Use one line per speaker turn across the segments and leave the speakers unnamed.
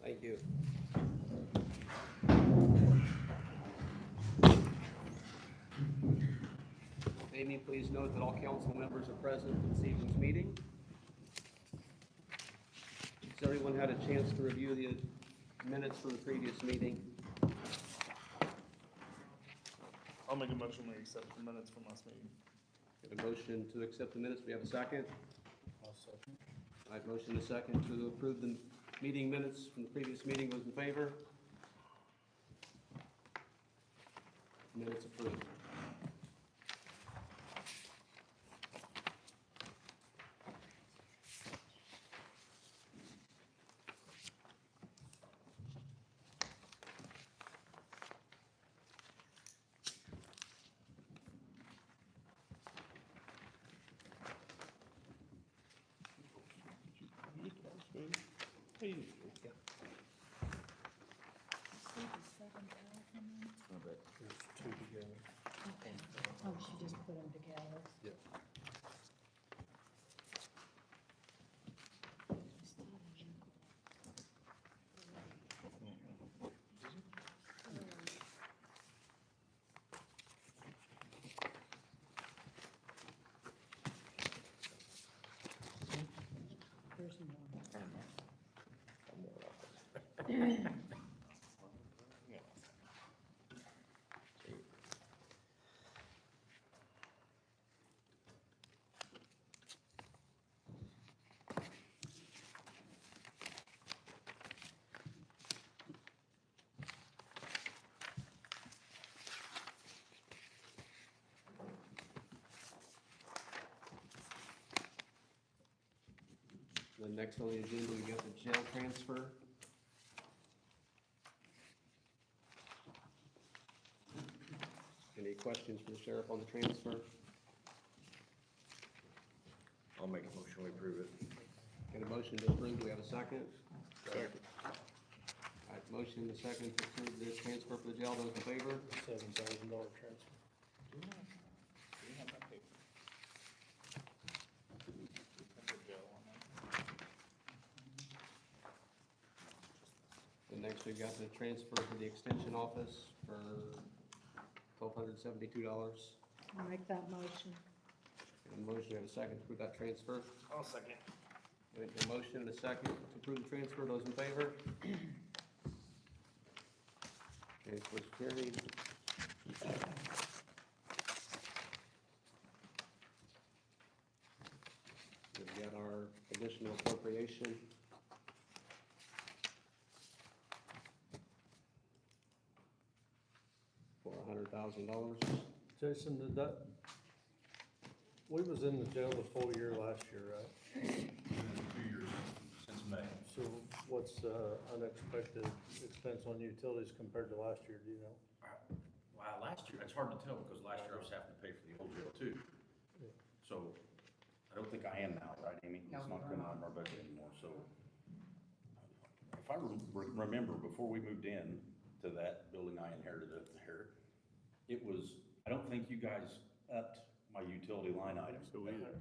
Thank you. Amy, please note that all council members are present at this evening's meeting. Has everyone had a chance to review the minutes from the previous meeting?
I'll make a motion to accept the minutes from last meeting.
Got a motion to accept the minutes. We have a second.
I'll second.
All right, motion and a second to approve the meeting minutes from the previous meeting. Those in favor? Minutes approved.
There's two together.
Okay. Oh, she just put them together.
Yep.
There's more.
The next on the agenda, we got the jail transfer. Any questions for the sheriff on the transfer?
I'll make a motion, we approve it.
Got a motion to approve, do we have a second?
Second.
All right, motion and a second to approve this transfer for the jail, those in favor?
$7,000 transfer.
And next we've got the transfer for the extension office for $1,272.
I'll make that motion.
Got a motion, we have a second to approve that transfer.
I'll second.
We have a motion and a second to approve the transfer, those in favor? Transfer's carried. We've got our additional appropriation. For $100,000.
Jason, did that, we was in the jail the full year last year, right?
2 years since May.
So what's unexpected expense on utilities compared to last year, do you know?
Wow, last year, it's hard to tell because last year I was having to pay for the old jail too. So I don't think I am now, right, Amy? It's not coming out of our budget anymore, so. If I remember, before we moved in to that building I inherited here, it was, I don't think you guys upped my utility line item.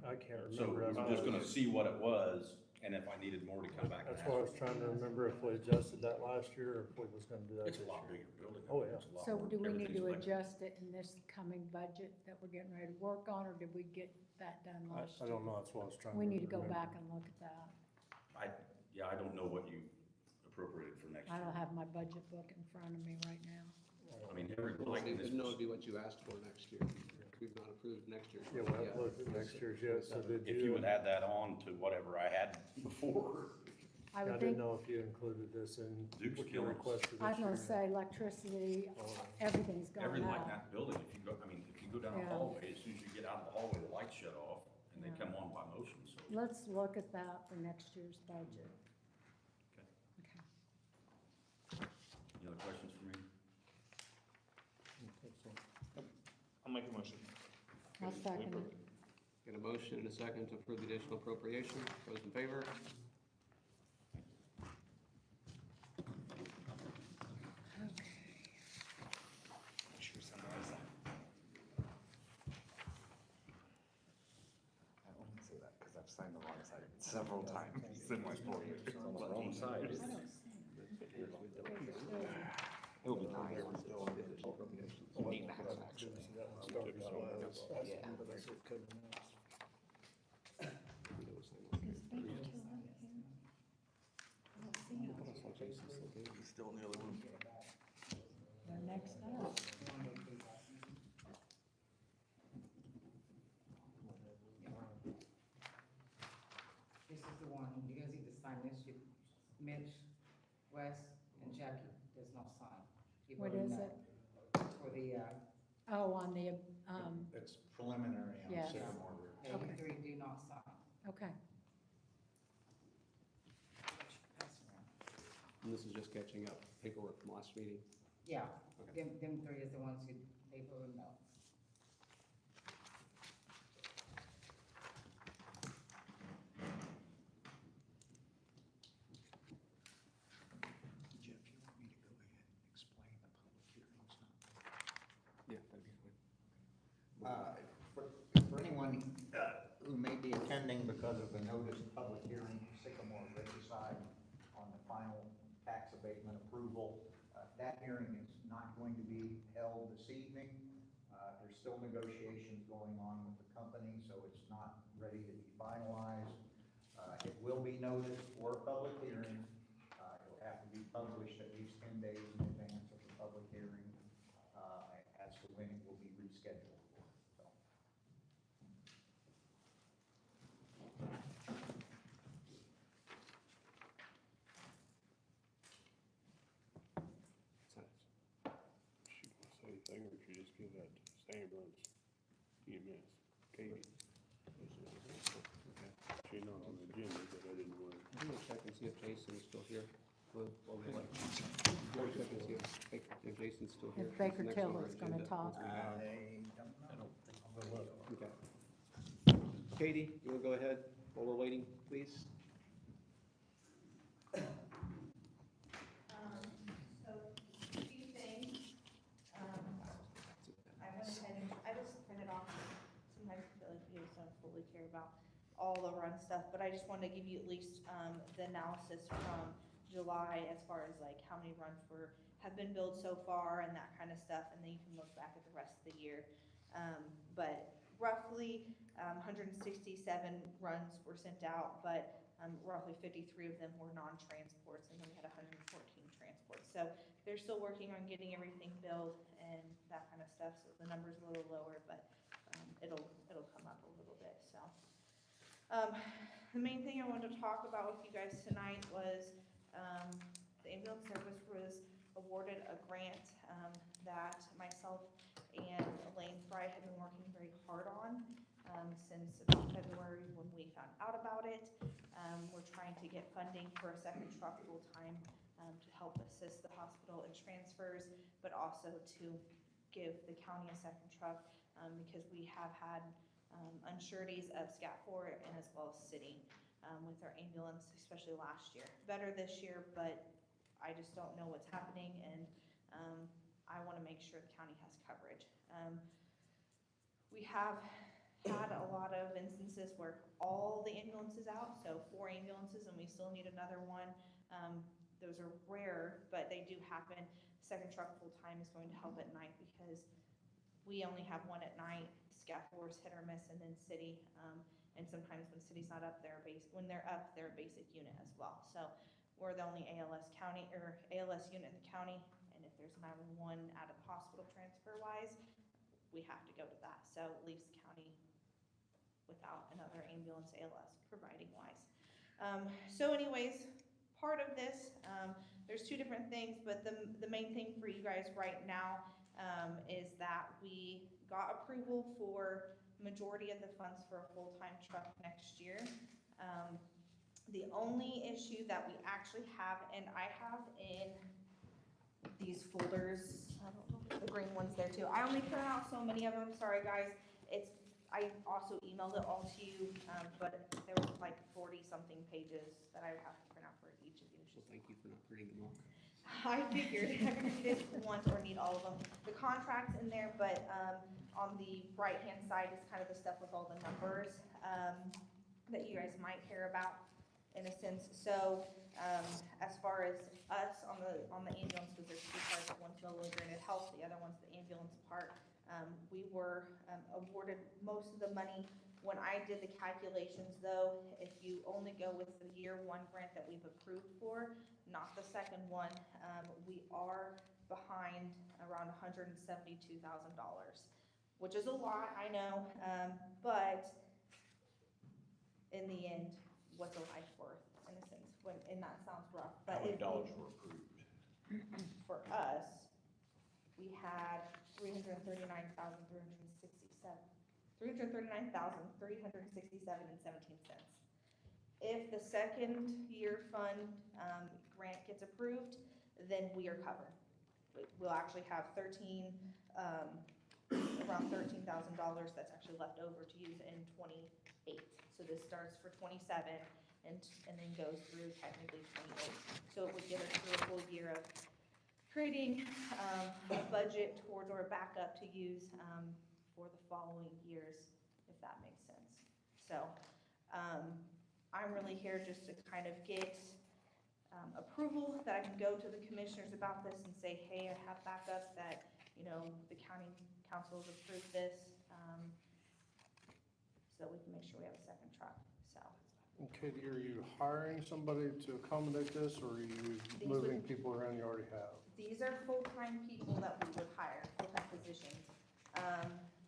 I can't
So
remember.
I'm just gonna see what it was, and if I needed more to come back and
That's
ask.
why I was trying to remember if we adjusted that last year or if we was gonna do that
It's
this
a lot
year.
bigger building.
Oh, yeah.
It's a lot
So
more-
do we need to
everything's electric.
adjust it in this coming budget that we're getting ready to work on, or did we get that done last
I
year?
don't know, that's what I was trying to
We
remember.
need to go back and look at that.
I don't know what you appropriated for next
I
year.
don't have my budget book in front of me right now.
I mean, every, like
It
this,
would know it'd be what you asked for next year. We've not approved next year's.
Yeah, we haven't looked at next year's yet, so did
if you would add that on to whatever I had before,
I
I
would
didn't
think,
know if you included this in
Duke's
what you
killing us.
requested
I was
this
gonna
year.
say electricity, everything's
every
going
like
up.
that building, if you go, I mean, if you go down the
Yeah.
hallway, as soon as you get out of the hallway, the lights shut off and they
Yeah.
come on by motion, so.
Let's look at that for next year's budget.
Okay.
Okay.
Any other questions for me?
I think so.
I'll make a motion.
I'll second it.
Got a motion and a second to approve the additional appropriation. Those in favor?
Sure, summarize that. I only say that because I've signed the wrong side several times in my 4 years.
On the wrong side.
It will be nice. Neat house, actually.
He's still in the other room.
They're next up.
This is the one, you guys need to sign this, Mitch, Wes, and Jackie does not sign. You
What
voted
is
no.
it?
For the,
Oh, on the,
It's preliminary on
Yes.
Sycamore Ridge.
you three do not sign.
okay.
Pass around.
And this is just catching up paperwork from last meeting.
Yeah,
Okay.
them three is the ones who, they voted no.
Jeff, you want me to go ahead and explain the public hearings now?
Yeah, that'd be fine.
For anyone who may be attending because of the notice of public hearing, Sycamore Ridgeside on the final tax abatement approval, that hearing is not going to be held this evening. There's still negotiations going on with the company, so it's not ready to be finalized. It will be noticed for a public hearing. It'll have to be published at least 10 days in advance of the public hearing as to when it will be rescheduled for. So.
She can say anything, or she just give that to Ambulance EMS, Katie. She's not on the agenda, but I didn't want
I'm gonna check and see if Jason's still here. While we wait. We'll check and see if Jason's still here.
If Baker
He's next on
Till
our
is gonna
agenda.
talk.
I don't know. I'll go look.
Okay. Katie, you wanna go ahead while we're waiting, please?
So, a few things. I went ahead and, I just printed off, sometimes I feel like you just don't fully care about all the run stuff, but I just wanted to give you at least, the analysis from July as far as like how many runs have been billed so far and that kind of stuff, and then you can look back at the rest of the year. But roughly, 167 runs were sent out, but roughly 53 of them were non-transports, and then we had 114 transports. So they're still working on getting everything billed and that kind of stuff, so the number's a little lower, but it'll come up a little bit, so. The main thing I wanted to talk about with you guys tonight was the ambulance service was awarded a grant that myself and Elaine Fry have been working very hard on since about February when we found out about it. We're trying to get funding for a second truck full-time to help assist the hospital in transfers, but also to give the county a second truck because we have had unsureties of SCAT4 and as well as city with our ambulance, especially last year. Better this year, but I just don't know what's happening, and I want to make sure the county has coverage. We have had a lot of instances where all the ambulances out, so 4 ambulances, and we still need another one. Those are rare, but they do happen. Second truck full-time is going to help at night because we only have one at night. SCAT4 is hit or miss, and then city, and sometimes when city's not up, when they're up, they're a basic unit as well. So we're the only ALS unit in the county, and if there's 911 out of the hospital transfer-wise, we have to go to that. So it leaves the county without another ambulance ALS providing-wise. So anyways, part of this, there's 2 different things, but the main thing for you guys right now is that we got approval for majority of the funds for a full-time truck next year. The only issue that we actually have, and I have in these folders, I don't know if the green one's there too. I only print out so many of them, sorry guys. I also emailed it all to you, but there was like 40-something pages that I would have to print out for each of you.
Well, thank you for not printing them all.
I figured I didn't want or need all of them. The contract's in there, but on the right-hand side is kind of the stuff with all the numbers that you guys might care about in a sense. So as far as us on the on the ambulance, because there's two parts, one's no longer in health, the other one's the ambulance part. We were awarded most of the money. When I did the calculations though, if you only go with the year one grant that we've approved for, not the second one, we are behind around $172,000, which is a lot, I know, but in the end, what's a life worth, in a sense, and that sounds rough, but
How many
it-
dollars were approved?
for us, we had $339,367.17. If the second year fund, grant gets approved, then we are covered. We'll actually have around $13,000 that's actually left over to use in 28. So this starts for 27 and then goes through technically 28. So it would get us through a full year of creating a budget towards or a backup to use for the following years, if that makes sense. So I'm really here just to kind of get approval that I can go to the commissioners about this and say, hey, I have backup that, you know, the county council has approved this, so we can make sure we have a second truck, so.
Okay, are you hiring somebody to accommodate this, or are you moving people around you already have?
These are full-time people that we would hire, full-time positions.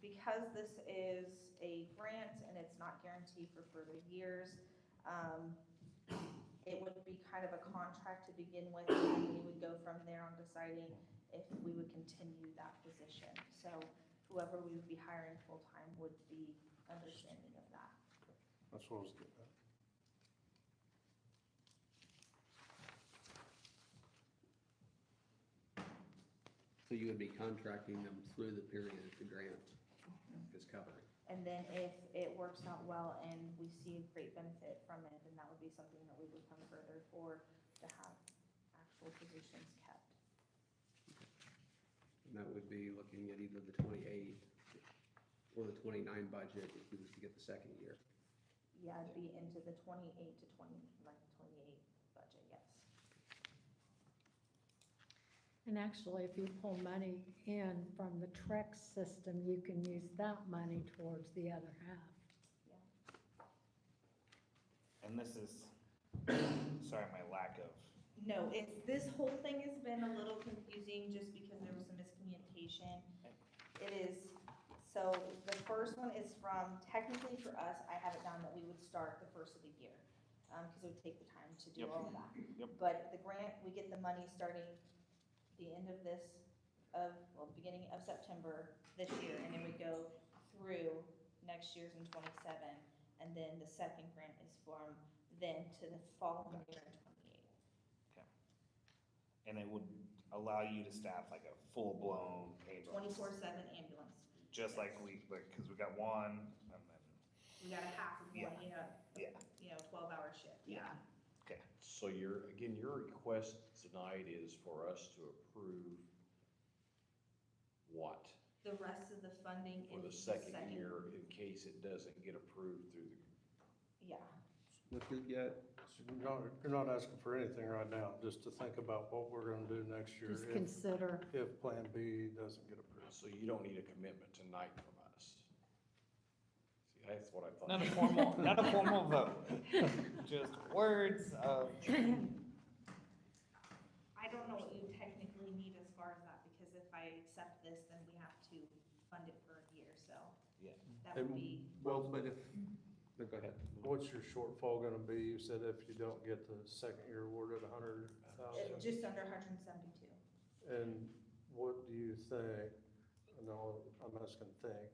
Because this is a grant and it's not guaranteed for further years, it would be kind of a contract to begin with, and then we would go from there on deciding if we would continue that position. So whoever we would be hiring full-time would be understanding of that.
That's what I was getting at.
So you would be contracting them through the period that the grant is covering.
And then if it works out well and we see a great benefit from it, then that would be something that we would come further for to have actual positions kept.
And that would be looking at either the 28 or the 29 budget if you was to get the second year.
Yeah, it'd be into the 28 to 28 budget, yes.
And actually, if you pull money in from the Trex system, you can use that money towards the other half.
And this is, sorry, my lack of,
No, this whole thing has been a little confusing just because there was some miscommunication. It is, so the first one is from, technically for us, I have it down that we would start the first of the year, because it would take the time to do
Yep.
all of that.
Yep.
But the grant, we get the money starting the end of beginning of September this year, and then we go through next year's in 27, and then the second grant is from then to the following year in 28.
and it would allow you to staff like a full-blown ambulance.
24/7 ambulance.
Just like because we got one, and then,
We got a half of one,
Yeah.
12-hour shift, yeah.
okay.
So your request tonight is for us to approve what?
The rest of the funding
For the
is
second year in case it doesn't get approved through the,
Yeah,
If you get,
So you're not asking for anything right now, just to think about what we're gonna do next year
Just consider,
if Plan B doesn't get approved.
so you don't need a commitment tonight from us. See, that's what I thought.
Not a formal vote, just words of.
I don't know what you technically need as far as that, because if I accept this, then we have to fund it for a year, so.
Yeah.
That would be,
well, but if, no, go ahead.
What's your shortfall gonna be? You said if you don't get the second year awarded $100,000.
just under 172.
And what do you think, no, I'm asking think,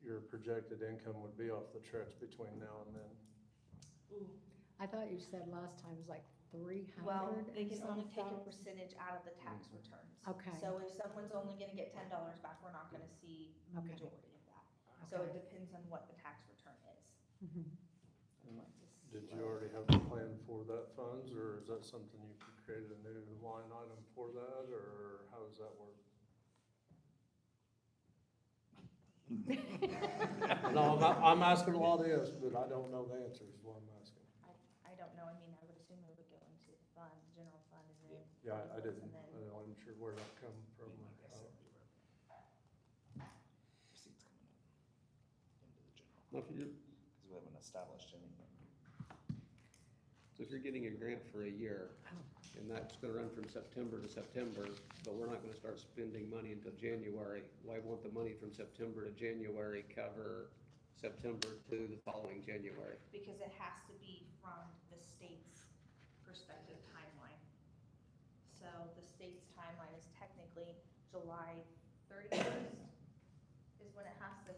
your projected income would be off the Trex between now and then?
Ooh.
I thought you said last time it was like 300
Well, they
and
can only
some
take a
thousand.
percentage out of the tax returns.
Okay.
So if someone's only gonna get $10 back, we're not gonna see the
Okay.
majority of that. So it
Okay.
depends on what the tax return is.
Mhm.
Did you already have a plan for that funds, or is that something you could create a new line item for that, or how does that work? No, I'm asking a lot of this, but I don't know the answers, is what I'm asking.
I don't know, I mean, I would assume it would go into the fund, general fund, and then
Yeah, I didn't,
And then-
I wasn't sure where that come from.
Like I said, we were- Receipts coming up into the general,
Now, if you're,
because we haven't established anything.
so if you're getting a grant for a year, and that's gonna run from September to September, but we're not gonna start spending money until January, why won't the money from September to January cover September to the following January?
Because it has to be from the state's perspective timeline. So the state's timeline is technically July 31st is when it has to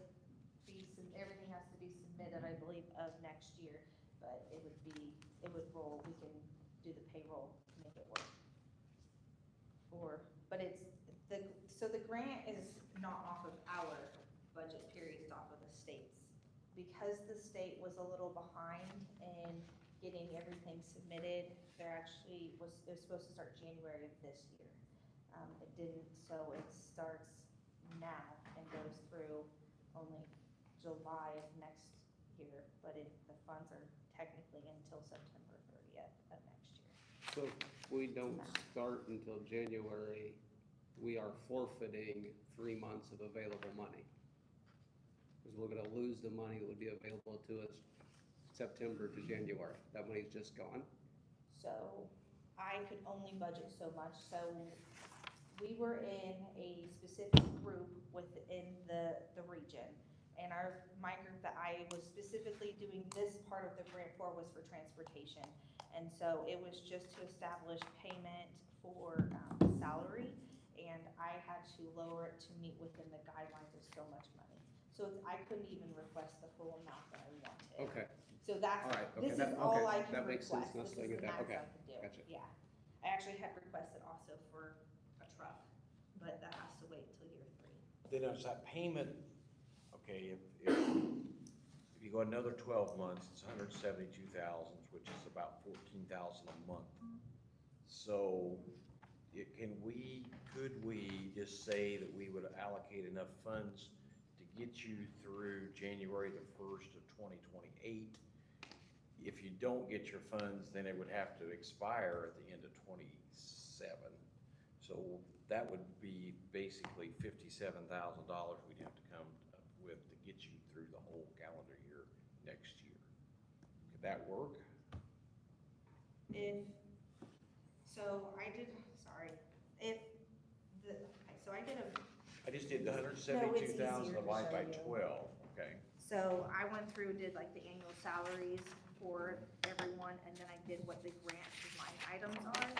be, everything has to be submitted, I believe, of next year. But it would roll, we can do the payroll to make it work. But so the grant is not off of our budget period, it's off of the state's. Because the state was a little behind in getting everything submitted, it was supposed to start January of this year. It didn't, so it starts now and goes through only July of next year, but the funds are technically until September 30th of next year.
So if we don't start until January, we are forfeiting 3 months of available money. Because we're gonna lose the money that would be available to us September to January. That money's just gone.
So I could only budget so much, so we were in a specific group within the region. And my group that I was specifically doing this part of the grant for was for transportation. And so it was just to establish payment for salary, and I had to lower it to meet within the guidelines of so much money. So I couldn't even request the full amount that I wanted.
Okay,
So that's,
all right, okay,
this
that,
is all
okay,
I can
that makes sense,
request,
now
this is
saying
the
that,
max
okay,
I can do.
gotcha.
Yeah, I actually had requested also for a truck, but that has to wait till year 3.
Then is that payment, okay, if you go another 12 months, it's 172,000, which is about 14,000 a month. So could we just say that we would allocate enough funds to get you through January the 1st of 2028? If you don't get your funds, then it would have to expire at the end of 27. So that would be basically $57,000 we'd have to come up with to get you through the whole calendar year next year. Could that work? I just did the 172,000 divided by 12, okay?
So I went through, did like the annual salaries for everyone, and then I did what the grant line items are.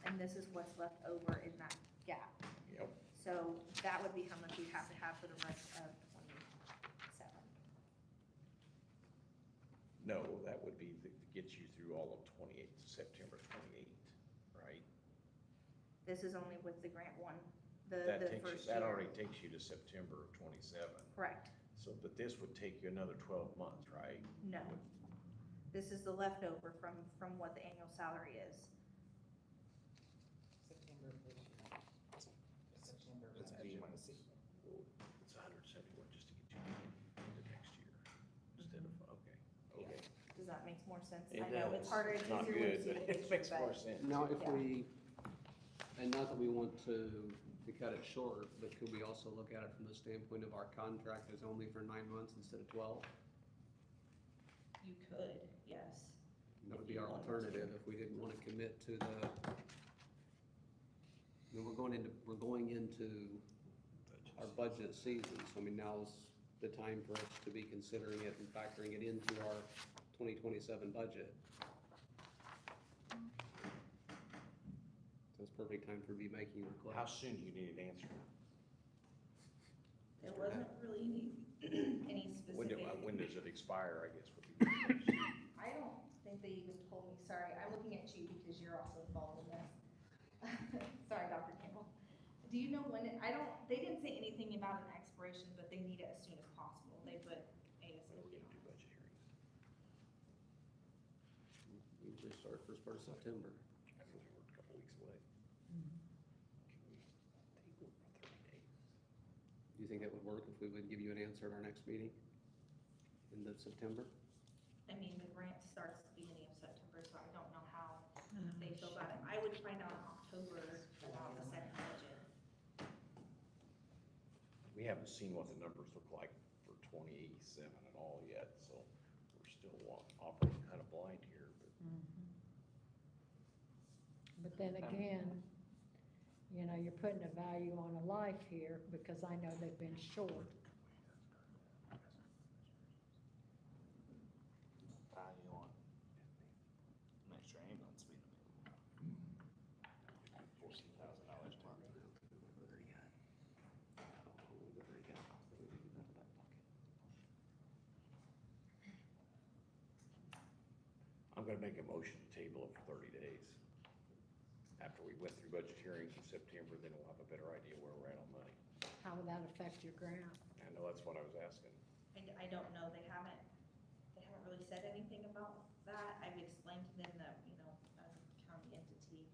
And this is what's left over in that gap.
Yep.
So that would be how much you'd have to have for the rest of 27.
No, that would be to get you through all of September 28, right?
This is only with the grant one,
That
the
takes you,
first
that
year.
already takes you to September of 27.
Correct.
So, but this would take you another 12 months, right?
No. This is the leftover from what the annual salary is.
September of this year. September of
It's
last
B
year.
minus C.
Well, it's 171 just to get you into next year instead of, okay.
Does that make more sense?
It
I know
does.
it's harder, it's
not
easier when you
good,
see
but
the
it
picture,
makes more
but
sense.
Now, if
Yeah.
we, and not that we want to cut it short, but could we also look at it from the standpoint of our contract is only for 9 months instead of 12?
you could, yes.
That would be our alternative if we didn't want to commit to the, I mean, we're going into our budget season, so I mean, now's the time for us to be considering it and factoring it into our 2027 budget. So it's perfect time for me making a
How
request.
soon do you need an answer?
There wasn't really any specific,
When does it expire, I guess, would be my question.
I don't think they even told me, sorry, I'm looking at you because you're also involved in this. Sorry, Dr. Campbell. Do you know when they didn't say anything about an expiration, but they need it as soon as possible. They put
When are we
ASAP
gonna
on
do
it.
budget hearings?
Usually start first part of September.
I don't know, we're a couple weeks away.
Mm-hmm.
Can we take over 30 days?
Do you think that would work if we would give you an answer at our next meeting in the September?
I mean, the grant starts beginning of September, so I don't know how they feel about it. I would try find out in October about the second budget.
We haven't seen what the numbers look like for 2087 at all yet, so we're still operating kind of blind here, but.
But then again, you know, you're putting a value on a life here, because I know they've been short.
Value on an extra ambulance being $14,000 a month.
I'm gonna make a motion to table it for 30 days. After we went through budget hearings in September, then we'll have a better idea where we're at on money.
How would that affect your grant?
I know that's what I was asking.
I don't know, they haven't really said anything about that. I've explained to them that, you know, as a county entity,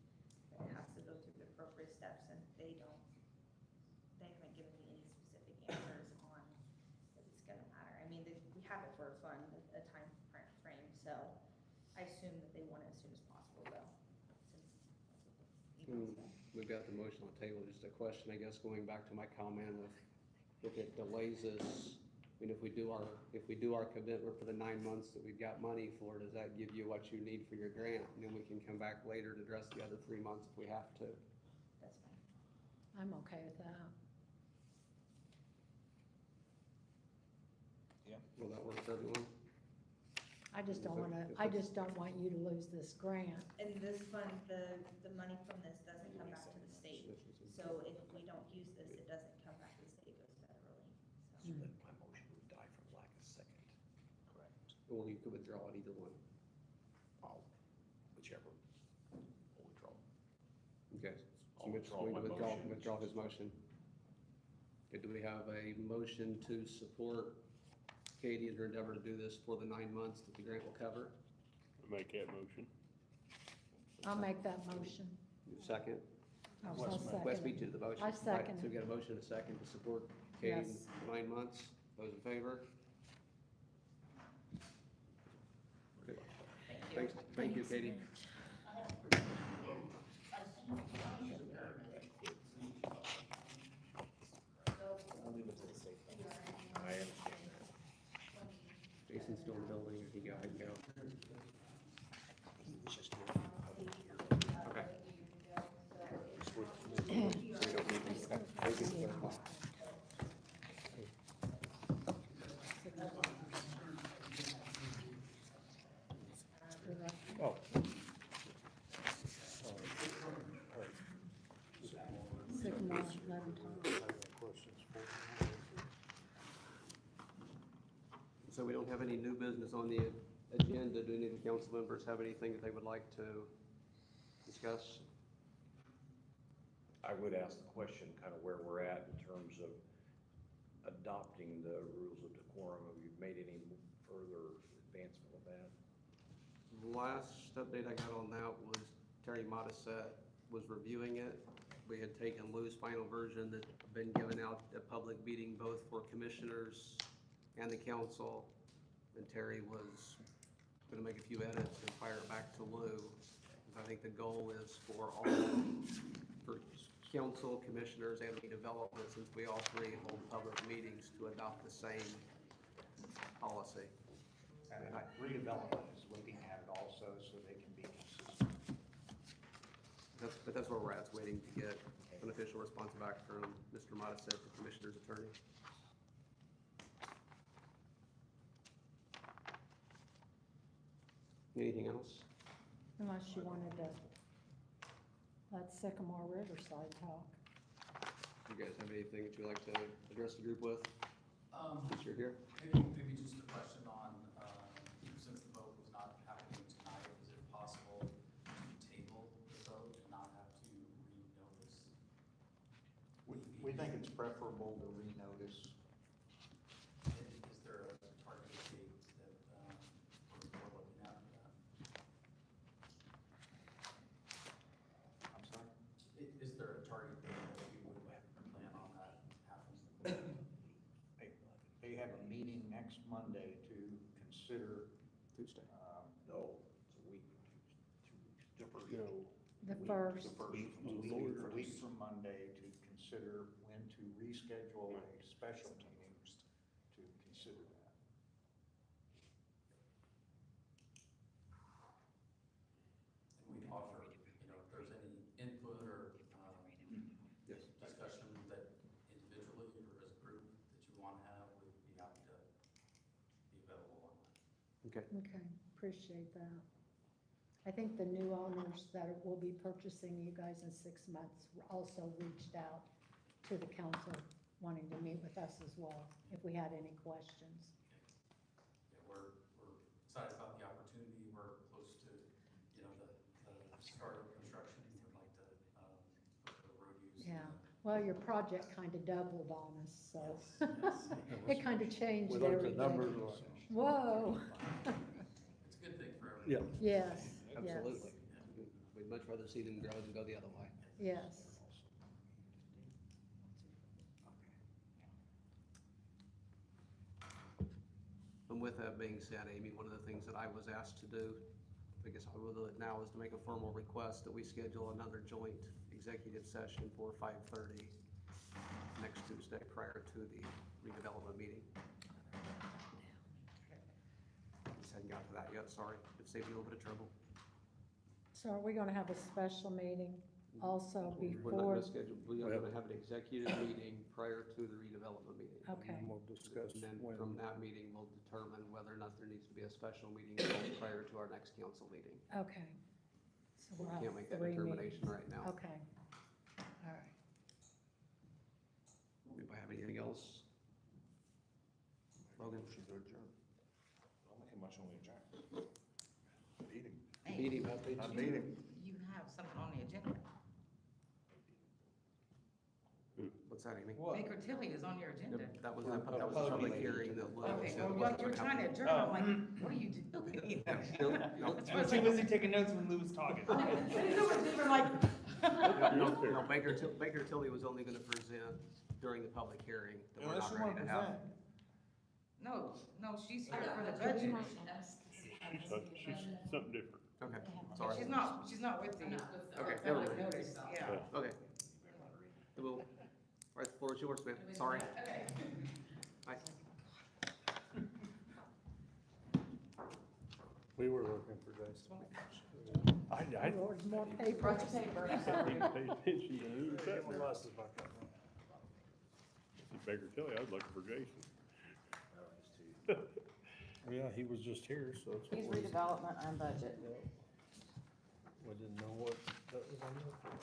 that it has to go through the appropriate steps, and they haven't given me any specific answers on if it's gonna matter. I mean, we have it for a fund, a time frame, so I assume that they want it as soon as possible, though, since that's what the email said.
We've got the motion on the table, just a question, I guess, going back to my comment of, if it delays us, I mean, if we do our commitment for the 9 months that we've got money for, does that give you what you need for your grant? And then we can come back later to address the other 3 months if we have to.
That's fine.
I'm okay with that.
Will that work for everyone?
I just don't want you to lose this grant.
And this fund, the money from this doesn't come back to the state, so if we don't use this, it doesn't come back to the state, it goes federally, so.
So then my motion would die from lack of second.
Correct.
Or you could withdraw it, either one.
Whichever. We'll withdraw.
Okay.
I'll withdraw my motion.
Withdraw his motion. Okay, do we have a motion to support Katie in her endeavor to do this for the 9 months that the grant will cover?
Make that motion.
I'll make that motion.
Second?
I'll
West
second
beat
it.
you to the motion.
I
Right,
second
so we
it.
got a motion and a second to support Katie
Yes.
for 9 months. Those in favor? Okay. Thanks, thank you, Katie.
I'll leave it to the state.
I understand that.
Jason's still in the building, or he go ahead and go.
He was just here for the public hearing.
Okay.
So we don't need to, okay, thank you. Oh.
Sycamore, let him talk.
I have no questions for you.
So we don't have any new business on the agenda. Do any of the council members have anything that they would like to discuss?
I would ask the question, kind of where we're at in terms of adopting the rules of decorum. Have you made any further advancement with that?
The last update I got on that was Terry Modisette was reviewing it. We had taken Lou's final version that had been given out at public meeting, both for commissioners and the council. And Terry was gonna make a few edits and fire it back to Lou. I think the goal is for council, commissioners, and redevelopment, since we all three hold public meetings, to adopt the same policy.
And redevelopment is looking at it also, so they can be consistent.
But that's where we're at, waiting to get an official response back from Mr. Modisette, the commissioner's attorney. Anything else?
Unless you wanted to let Sycamore Riverside talk.
You guys have anything that you'd like to address the group with, since you're here?
Maybe just a question on, since the vote was not happening tonight, is it possible to table the vote and not have to renotice?
We think it's preferable to renotice.
Is there a targeted date that, we're looking at for that?
I'm sorry?
Is there a target date that we would plan on that happening?
They have a meeting next Monday to consider,
Tuesday.
No, it's a week, 2 weeks.
No,
The first.
A week from Monday to consider when to reschedule a special meeting to consider that.
And we'd offer, if there's any input or,
Yes.
discussion that individually or as a group that you want to have, we'd be happy to be available on that.
Okay.
Okay, appreciate that. I think the new owners that will be purchasing you guys in 6 months also reached out to the council wanting to meet with us as well, if we had any questions.
Yeah, we're excited about the opportunity. We're close to, the start of construction. We'd like to, put the road use.
Yeah, well, your project kind of doubled on us, so
Yes.
it kind of changed
We looked at
everything.
numbers,
Whoa,
It's a good thing for everyone.
yeah.
yes, yes,
Absolutely. We'd much rather see them grow than go the other way.
yes.
And with that being said, Amy, one of the things that I was asked to do, I guess I will do it now, is to make a formal request that we schedule another joint executive session for 5:30 next Tuesday prior to the redevelopment meeting. Just hadn't got to that yet, sorry. It saved you a little bit of trouble.
So are we gonna have a special meeting also
We're not
before?
gonna schedule, we are gonna have an executive meeting prior to the redevelopment meeting.
Okay,
And we'll discuss
And then
when.
from that meeting, we'll determine whether or not there needs to be a special meeting held prior to our next council meeting.
okay. So
We
we'll have
can't make that
3
determination
meetings.
right now.
Okay, all right.
Anybody have anything else? Logan?
I'll make a motion we adjourn.
Meeting.
You have something on the agenda.
What's that, Amy?
Baker Tilly is on your agenda.
That was a public hearing that was.
Okay, well, you're trying to adjourn, I'm like, what are you doing?
I was too busy taking notes when Lou was talking.
Even like,
No, Baker Tilly was only gonna present during the public hearing that we're not ready to have.
no, she's here for the budget.
She's something different.
Okay, sorry.
She's not with the.
Okay, never mind.
Notice, yeah.
Okay. Well, all right, the floor is yours, ma'am. Sorry. Bye.
We were looking for Jason.
I
Lord, more paper.
didn't pay attention to who was sitting there.
Glasses back up.
See Baker Tilly, I was looking for Jason.
Yeah, he was just here, so it's.
He's redevelopment and budget.
We didn't know what that was on there for.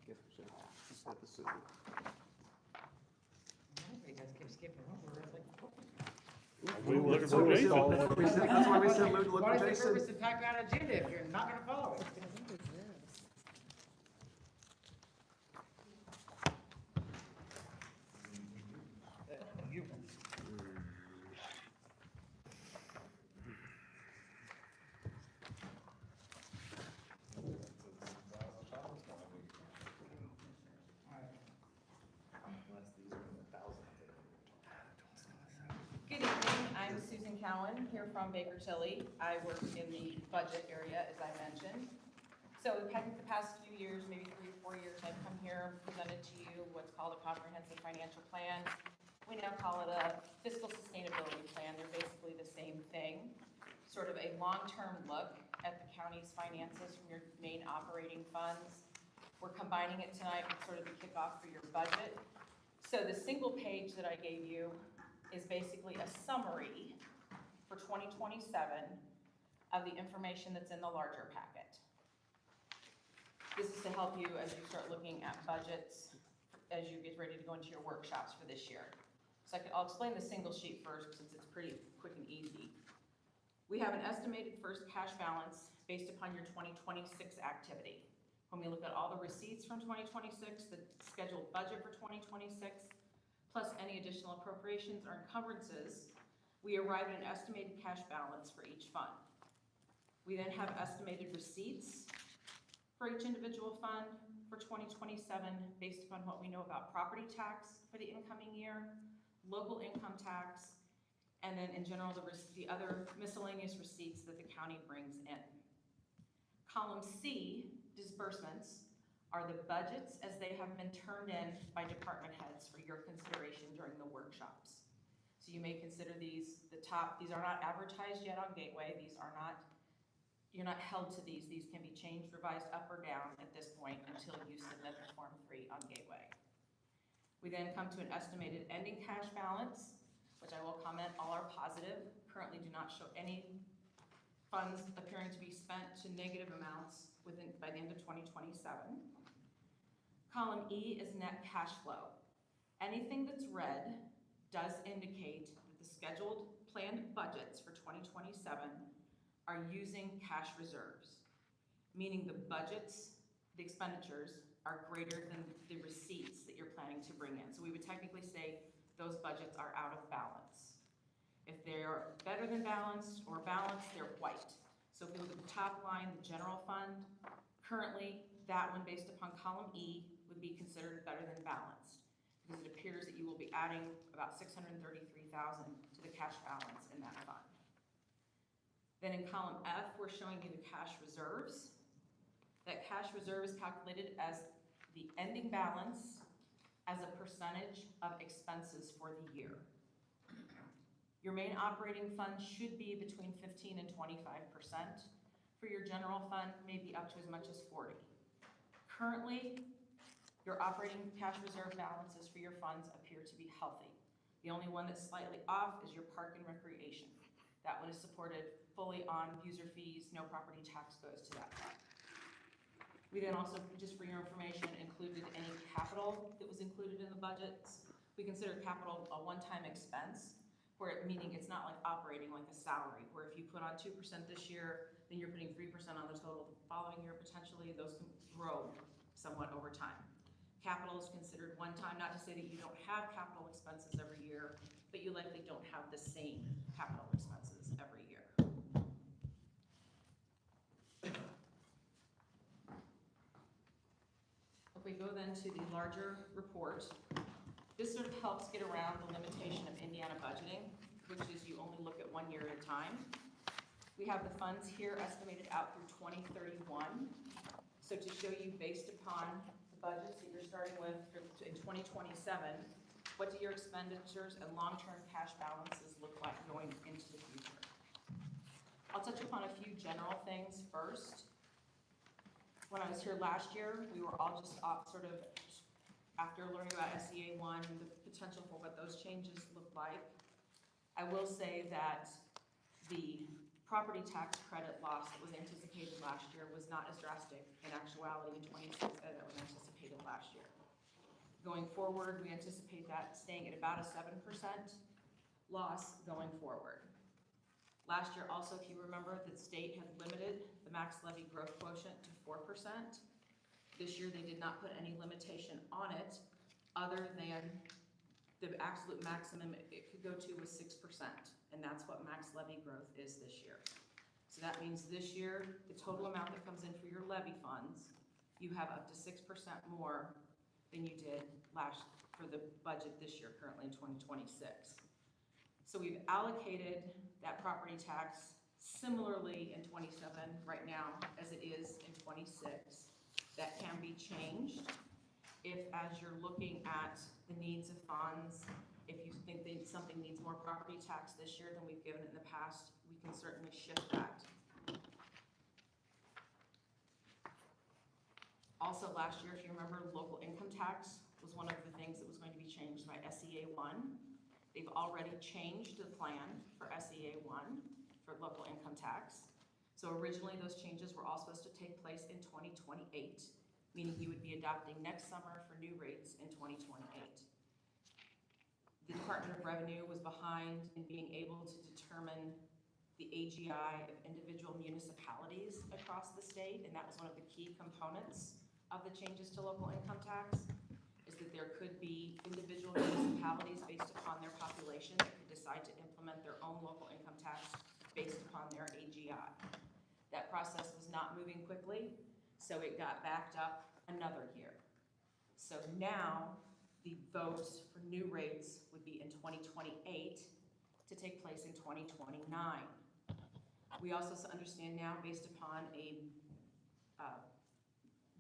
Get the suit. Just get the suit.
He just kept skipping over, I was like,
We were looking
That's
for
why we
Jason.
said- that's why we said move to look
what
for
is the purpose
Jason.
of typing out an agenda if you're not gonna follow it?
What is this?
Good evening, I'm Susan Cowan, here from Baker Tilly. I work in the budget area, as I mentioned. So the past few years, maybe 3 or 4 years, I've come here and presented to you what's called a comprehensive financial plan. We now call it a fiscal sustainability plan. They're basically the same thing. Sort of a long-term look at the county's finances from your main operating funds. We're combining it tonight with sort of the kickoff for your budget. So the single page that I gave you is basically a summary for 2027 of the information that's in the larger packet. This is to help you as you start looking at budgets, as you get ready to go into your workshops for this year. So I'll explain the single sheet first, since it's pretty quick and easy. We have an estimated first cash balance based upon your 2026 activity. When we look at all the receipts from 2026, the scheduled budget for 2026, plus any additional appropriations or encumbrances, we arrive at an estimated cash balance for each fund. We then have estimated receipts for each individual fund for 2027 based upon what we know about property tax for the incoming year, local income tax, and then in general, the other miscellaneous receipts that the county brings in. Column C
disbursements are the budgets as they have been turned in by department heads for your consideration during the workshops. So you may consider these these are not advertised yet on Gateway, you're not held to these can be changed, revised up or down at this point until you submit the Form 3 on Gateway. We then come to an estimated ending cash balance, which I will comment all are positive, currently do not show any funds appearing to be spent to negative amounts by the end of 2027. Column E is net cash flow. Anything that's red does indicate that the scheduled planned budgets for 2027 are using cash reserves, meaning the budgets, the expenditures, are greater than the receipts that you're planning to bring in. So we would technically say those budgets are out of balance. If they're better than balanced or balanced, they're white. So if we look at the top line, the general fund, currently that one based upon column E would be considered better than balanced because it appears that you will be adding about $633,000 to the cash balance in that fund. Then in column F, we're showing you the cash reserves. That cash reserve is calculated as the ending balance as a percentage of expenses for the year. Your main operating fund should be between 15 and 25%. For your general fund, maybe up to as much as 40. Currently, your operating cash reserve balances for your funds appear to be healthy. The only one that's slightly off is your park and recreation. That one is supported fully on user fees, no property tax goes to that fund. We then also, just for your information, included any capital that was included in the budgets. We consider capital a one-time expense, meaning it's not like operating like a salary, where if you put on 2% this year, then you're putting 3% on the total the following year potentially, those can grow somewhat over time. Capital is considered one time, not to say that you don't have capital expenses every year, but you likely don't have the same capital expenses every year. If we go then to the larger report, this sort of helps get around the limitation of Indiana budgeting, which is you only look at 1 year at a time. We have the funds here estimated out through 2031. So to show you based upon the budgets that you're starting with in 2027, what do your expenditures and long-term cash balances look like going into the future? I'll touch upon a few general things first. When I was here last year, we were all just sort of, after learning about SEA 1, the potential for what those changes look like. I will say that the property tax credit loss that was anticipated last year was not as drastic in actuality in 26 as it was anticipated last year. Going forward, we anticipate that staying at about a 7% loss going forward. Last year also, if you remember, the state had limited the max levy growth quotient to 4%. This year, they did not put any limitation on it other than the absolute maximum it could go to was 6%, and that's what max levy growth is this year. So that means this year, the total amount that comes in for your levy funds, you have up to 6% more than you did for the budget this year, currently in 2026. So we've allocated that property tax similarly in 27 right now as it is in 26. That can be changed if, as you're looking at the needs of funds, if you think that something needs more property tax this year than we've given it in the past, we can certainly shift that. Also last year, if you remember, local income tax was one of the things that was going to be changed by SEA 1. They've already changed the plan for SEA 1 for local income tax. So originally those changes were all supposed to take place in 2028, meaning you would be adopting next summer for new rates in 2028. The Department of Revenue was behind in being able to determine the AGI of individual municipalities across the state, and that was one of the key components of the changes to local income tax, is that there could be individual municipalities based upon their population that could decide to implement their own local income tax based upon their AGI. That process was not moving quickly, so it got backed up another year. So now the votes for new rates would be in 2028 to take place in 2029. We also understand now, based upon a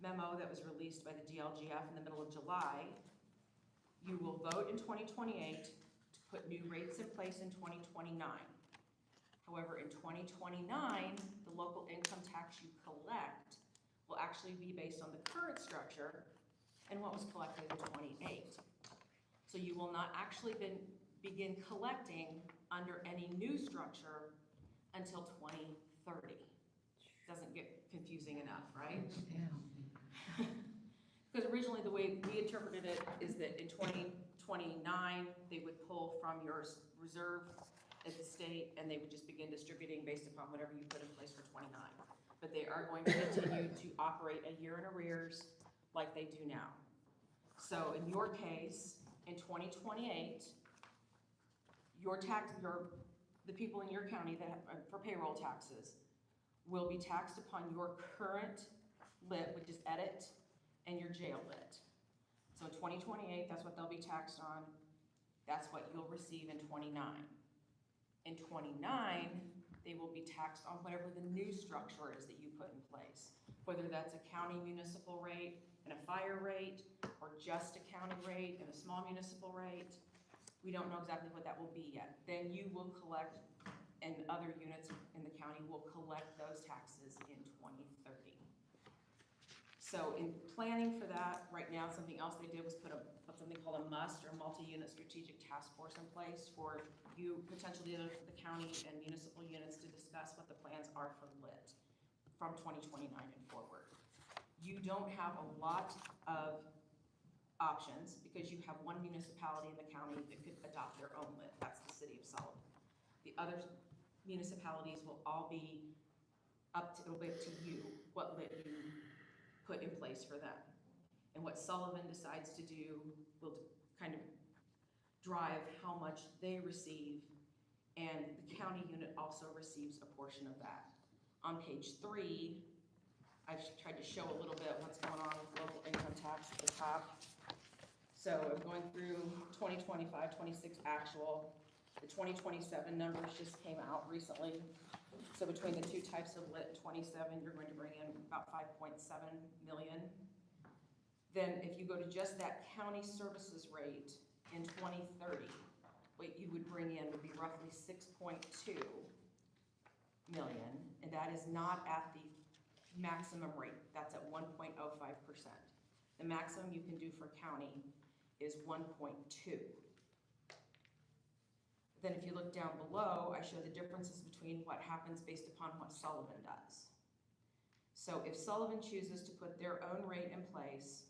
memo that was released by the DLGF in the middle of July, you will vote in 2028 to put new rates in place in 2029. However, in 2029, the local income tax you collect will actually be based on the current structure and what was collected in 28. So you will not actually begin collecting under any new structure until 2030. Doesn't get confusing enough, right?
Yeah.
Because originally the way we interpreted it is that in 2029, they would pull from your reserve at the state and they would just begin distributing based upon whatever you put in place for 29. But they are going to continue to operate a year in arrears like they do now. So in your case, in 2028, the people in your county that have, for payroll taxes will be taxed upon your current lit, which is edit, and your jail lit. So 2028, that's what they'll be taxed on. That's what you'll receive in 29. In 29, they will be taxed on whatever the new structure is that you put in place, whether that's a county municipal rate and a fire rate, or just a county rate and a small municipal rate. We don't know exactly what that will be yet. Then you will collect, and other units in the county will collect those taxes in 2030. So in planning for that, right now, something else they did was put something called a MUST, or multi-unit strategic task force, in place for you, potentially the county and municipal units, to discuss what the plans are for lit from 2029 and forward. You don't have a lot of options because you have one municipality in the county that could adopt their own lit. That's the city of Sullivan. The other municipalities will all be it'll be up to you what lit you put in place for them. And what Sullivan decides to do will kind of drive how much they receive, and the county unit also receives a portion of that. On page 3, I've tried to show a little bit what's going on with local income tax at the top. So I'm going through 2025, 26 actual. The 2027 numbers just came out recently. So between the two types of lit, 27, you're going to bring in about 5.7 million. Then if you go to just that county services rate in 2030, what you would bring in would be roughly 6.2 million, and that is not at the maximum rate. That's at 1.05%. The maximum you can do for county is 1.2. Then if you look down below, I show the differences between what happens based upon what Sullivan does. So if Sullivan chooses to put their own rate in place,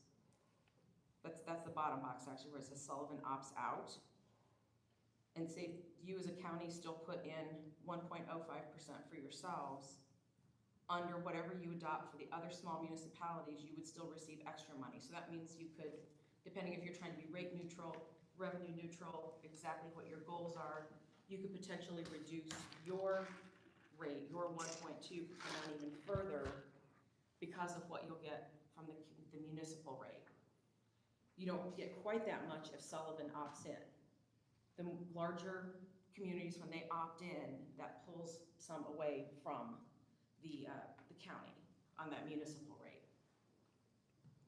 that's the bottom box actually, where it says Sullivan opts out, and say you as a county still put in 1.05% for yourselves, under whatever you adopt for the other small municipalities, you would still receive extra money. So that means you could, depending if you're trying to be rate neutral, revenue neutral, exactly what your goals are, you could potentially reduce your rate, your 1.2, down even further because of what you'll get from the municipal rate. You don't get quite that much if Sullivan opts in. The larger communities, when they opt in, that pulls some away from the county on that municipal rate.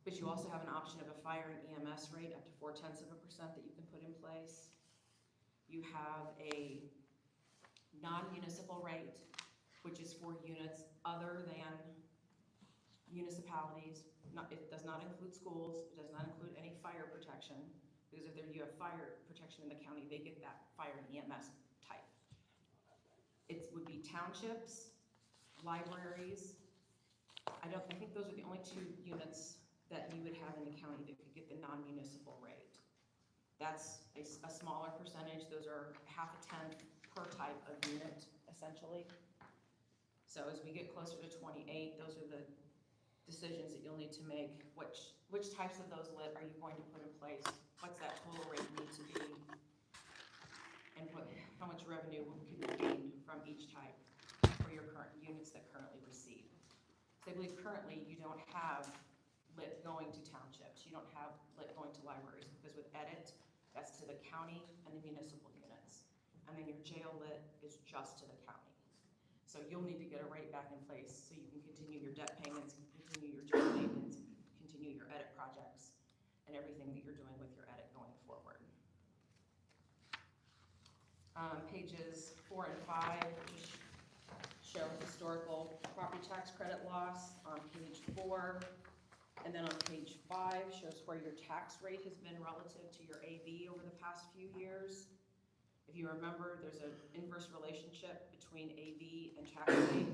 But you also have an option of a fire and EMS rate up to 0.4% that you can put in place. You have a non-municipal rate, which is for units other than municipalities. It does not include schools, it does not include any fire protection, because if you have fire protection in the county, they get that fire and EMS type. It would be townships, libraries. I think those are the only two units that you would have in the county that could get the non-municipal rate. That's a smaller percentage. Those are 0.5% per type of unit, essentially. So as we get closer to 28, those are the decisions that you'll need to make. Which types of those lit are you going to put in place? What's that total rate need to be? And how much revenue can you gain from each type for your current units that currently receive? So I believe currently you don't have lit going to townships. You don't have lit going to libraries, because with edit, that's to the county and the municipal units. And then your jail lit is just to the county. So you'll need to get a rate back in place so you can continue your debt payments, continue your jail maintenance, everything that you're doing with your edit going forward. Pages 4 and 5 just show historical property tax credit loss on page 4. And then on page 5 shows where your tax rate has been relative to your AV over the past few years. If you remember, there's an inverse relationship between AV and tax rate.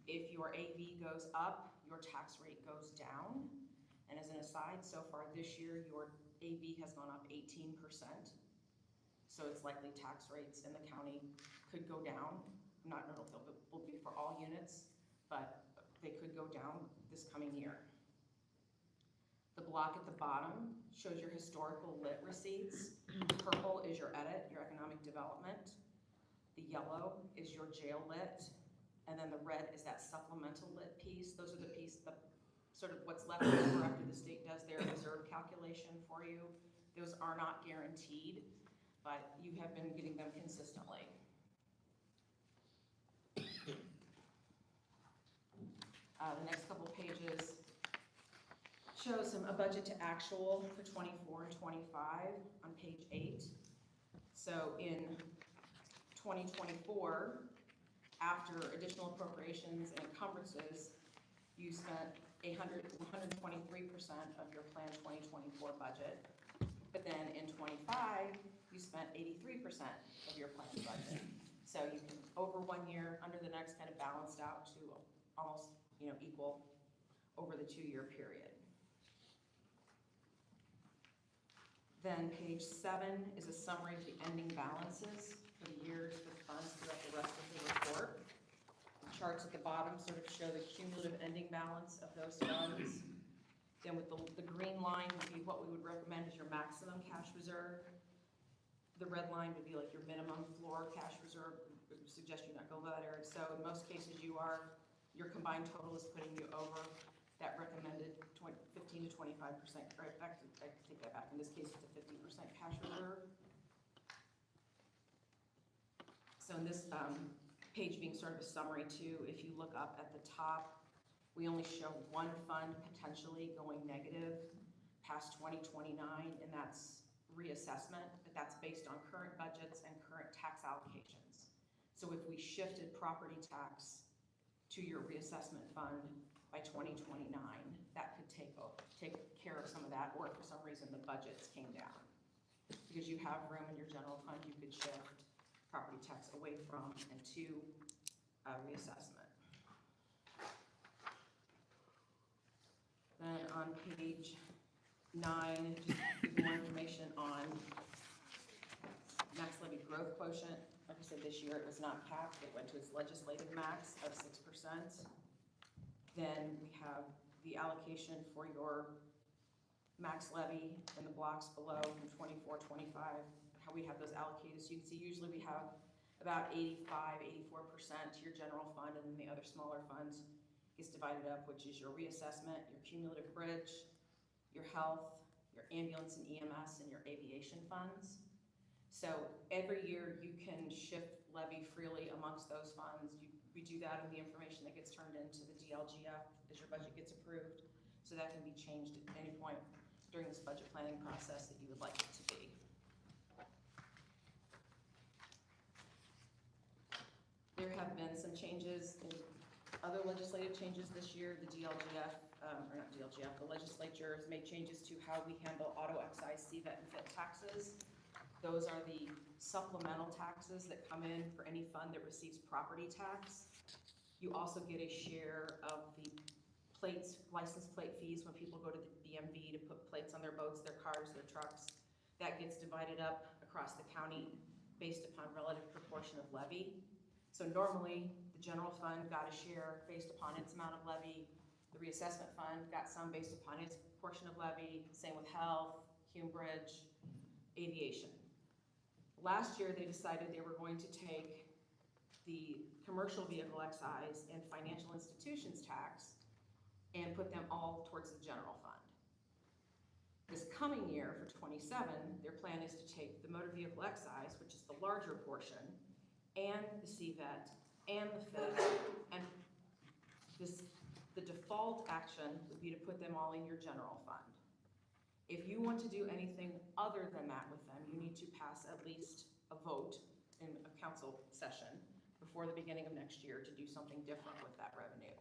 If your AV goes up, your tax rate goes down. And as an aside, so far this year, your AV has gone up 18%. So it's likely tax rates in the county could go down. I'm not know if they'll be for all units, but they could go down this coming year. The block at the bottom shows your historical lit receipts. Purple is your edit, your economic development. The yellow is your jail lit. And then the red is that supplemental lit piece. Those are the piece, the sort of what's left over after the state does their reserve calculation for you. Those are not guaranteed, but you have been getting them consistently. The next couple pages shows a budget to actual for 24 and 25 on page 8. So in 2024, after additional appropriations and encumbrances, you spent 123% of your planned 2024 budget. But then in 25, you spent 83% of your planned budget. So you can, over 1 year, under the next, kind of balanced out to almost, equal over the 2-year period. Then page 7 is a summary of the ending balances for the years for the funds throughout the rest of the report. The charts at the bottom sort of show the cumulative ending balance of those funds. Then with the green line would be what we would recommend as your maximum cash reserve. The red line would be like your minimum floor cash reserve. We would suggest you not go there. So in most cases your combined total is putting you over that recommended 15 to 25%. I take that back. In this case, it's a 50% cash reserve. So in this page being sort of a summary too, if you look up at the top, we only show one fund potentially going negative past 2029, and that's reassessment, but that's based on current budgets and current tax allocations. So if we shifted property tax to your reassessment fund by 2029, that could take care of some of that, or if for some reason the budgets came down. Because you have room in your general fund, you could shift property tax away from and to reassessment. Then on page 9, just give more information on max levy growth quotient. Like I said, this year it was not capped, it went to its legislative max of 6%. Then we have the allocation for your max levy in the blocks below from 24, 25, how we have those allocated. So you can see usually we have about 85, 84% to your general fund, and then the other smaller funds gets divided up, which is your reassessment, your cumulative bridge, your health, your ambulance and EMS, and your aviation funds. So every year you can shift levy freely amongst those funds. We do that in the information that gets turned into the DLGF as your budget gets approved. So that can be changed at any point during this budget planning process that you would like it to be. There have been some changes, other legislative changes this year. The DLGF, or not DLGF, the legislature has made changes to how we handle auto excise, CVET, and FIT taxes. Those are the supplemental taxes that come in for any fund that receives property tax. You also get a share of the plates, license plate fees when people go to the DMV to put plates on their boats, their cars, their trucks. That gets divided up across the county based upon relative proportion of levy. So normally, the general fund got a share based upon its amount of levy. The reassessment fund got some based upon its portion of levy. Same with health, Hume Bridge, aviation. Last year, they decided they were going to take the commercial vehicle excise and financial institutions tax and put them all towards the general fund. This coming year, for 27, their plan is to take the motor vehicle excise, which is the larger portion, and the CVET, and the FIT, and the default action would be to put them all in your general fund. If you want to do anything other than that with them, you need to pass at least a vote in a council session before the beginning of next year to do something different with that revenue.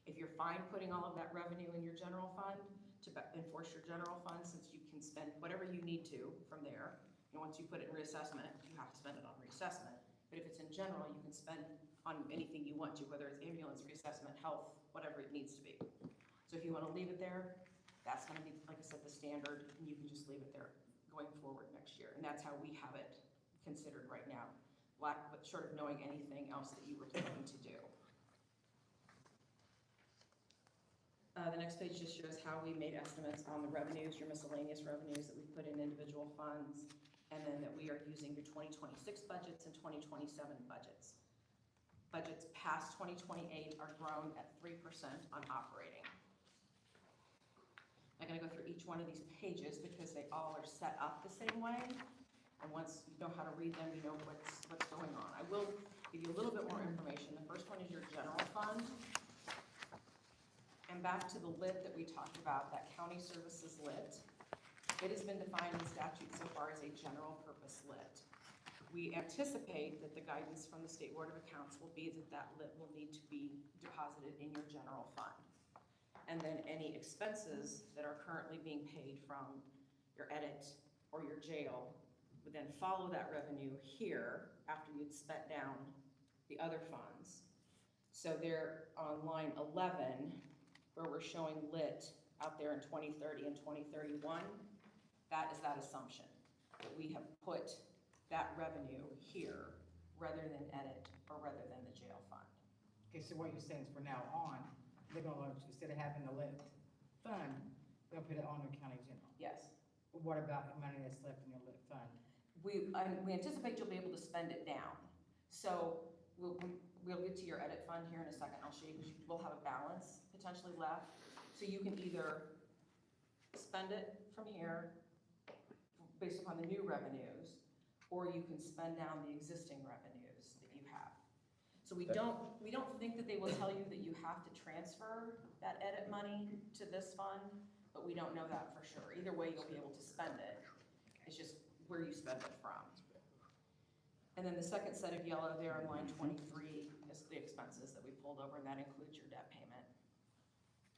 If you're fine putting all of that revenue in your general fund to enforce your general fund, since you can spend whatever you need to from there, and once you put it in reassessment, you have to spend it on reassessment. But if it's in general, you can spend on anything you want to, whether it's ambulance, reassessment, health, whatever it needs to be. So if you want to leave it there, that's going to be, like I said, the standard, and you can just leave it there going forward next year. And that's how we have it considered right now, but short of knowing anything else that you were planning to do. The next page just shows how we made estimates on the revenues, your miscellaneous revenues that we put in individual funds, and then that we are using your 2026 budgets and 2027 budgets. Budgets past 2028 are grown at 3% on operating. I'm gonna go through each one of these pages because they all are set up the same way. And once you know how to read them, you know what's going on. I will give you a little bit more information. The first one is your general fund. And back to the lit that we talked about, that county services lit. It has been defined in statute so far as a general purpose lit. We anticipate that the guidance from the State Board of Accounts will be that that lit will need to be deposited in your general fund. And then any expenses that are currently being paid from your edit or your jail would then follow that revenue here after you'd spent down the other funds. So they're on line 11, where we're showing lit out there in 2030 and 2031, that is that assumption, that we have put that revenue here rather than edit or rather than the jail fund.
Okay, so what you're saying is from now on, they're gonna, instead of having the lit fund, they'll put it on their county general.
Yes.
What about the money that's left in your lit fund?
We anticipate you'll be able to spend it down. So we'll get to your edit fund here in a second. I'll show you, because we'll have a balance potentially left. So you can either spend it from here based upon the new revenues, or you can spend down the existing revenues that you have. So we don't think that they will tell you that you have to transfer that edit money to this fund, but we don't know that for sure. Either way, you'll be able to spend it. It's just where you spend it from. And then the second set of yellow there on line 23 is the expenses that we pulled over, and that includes your debt payment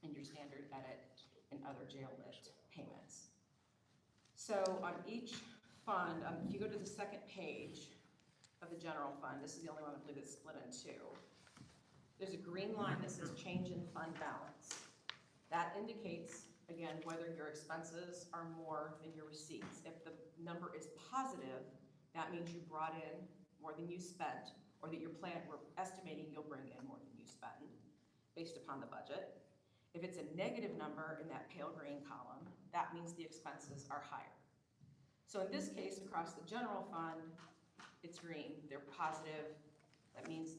and your standard edit and other jail lit payments. So on each fund, if you go to the second page of the general fund, this is the only one I believe that's split in two. There's a green line that says change in fund balance. That indicates, again, whether your expenses are more than your receipts. If the number is positive, that means you brought in more than you spent, or that we're estimating you'll bring in more than you spend based upon the budget. If it's a negative number in that pale green column, that means the expenses are higher. So in this case, across the general fund, it's green, they're positive. That means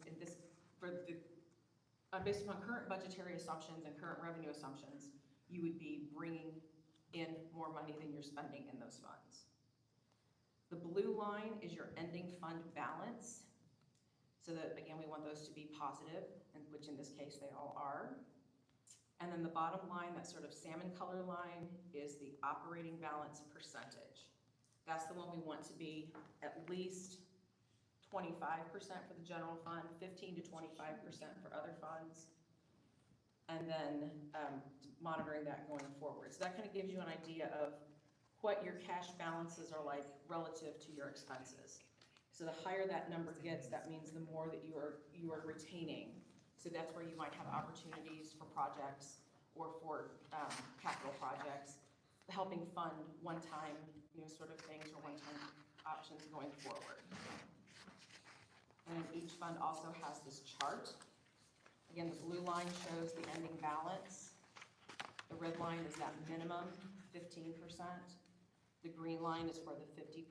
based upon current budgetary assumptions and current revenue assumptions, you would be bringing in more money than you're spending in those funds. The blue line is your ending fund balance. So that, again, we want those to be positive, and which in this case they all are. And then the bottom line, that sort of salmon color line, is the operating balance percentage. That's the one we want to be at least 25% for the general fund, 15 to 25% for other funds, and then monitoring that going forward. So that kind of gives you an idea of what your cash balances are like relative to your expenses. So the higher that number gets, that means the more that you are retaining. So that's where you might have opportunities for projects or for capital projects, helping fund one-time, sort of things or one-time options going forward. And each fund also has this chart. Again, the blue line shows the ending balance. The red line is that minimum 15%. The green line is where the 50%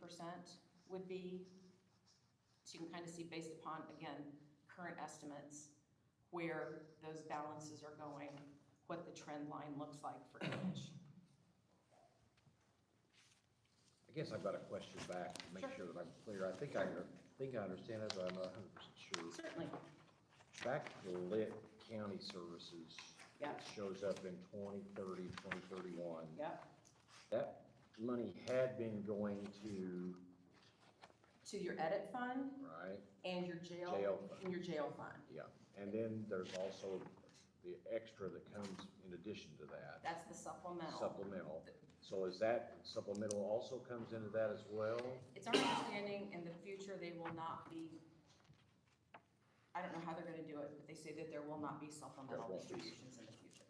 would be. So you can kind of see based upon, again, current estimates, where those balances are going, what the trend line looks like for each.
I guess I've got a question back to make sure that I'm clear. I think I understand it, but I'm not 100% sure.
Certainly.
Back to the lit county services.
Yep.
It shows up in 2030, 2031.
Yep.
that money had been going to,
your edit fund
right,
and your jail,
Jail fund.
and your jail fund.
yeah, and then there's also the extra that comes in addition to that,
That's the supplemental.
supplemental. So is that supplemental also comes into that as well?
It's our understanding in the future, they will not be, I don't know how they're gonna do it, but they say that there will not be supplemental
There won't be.
distributions in the future.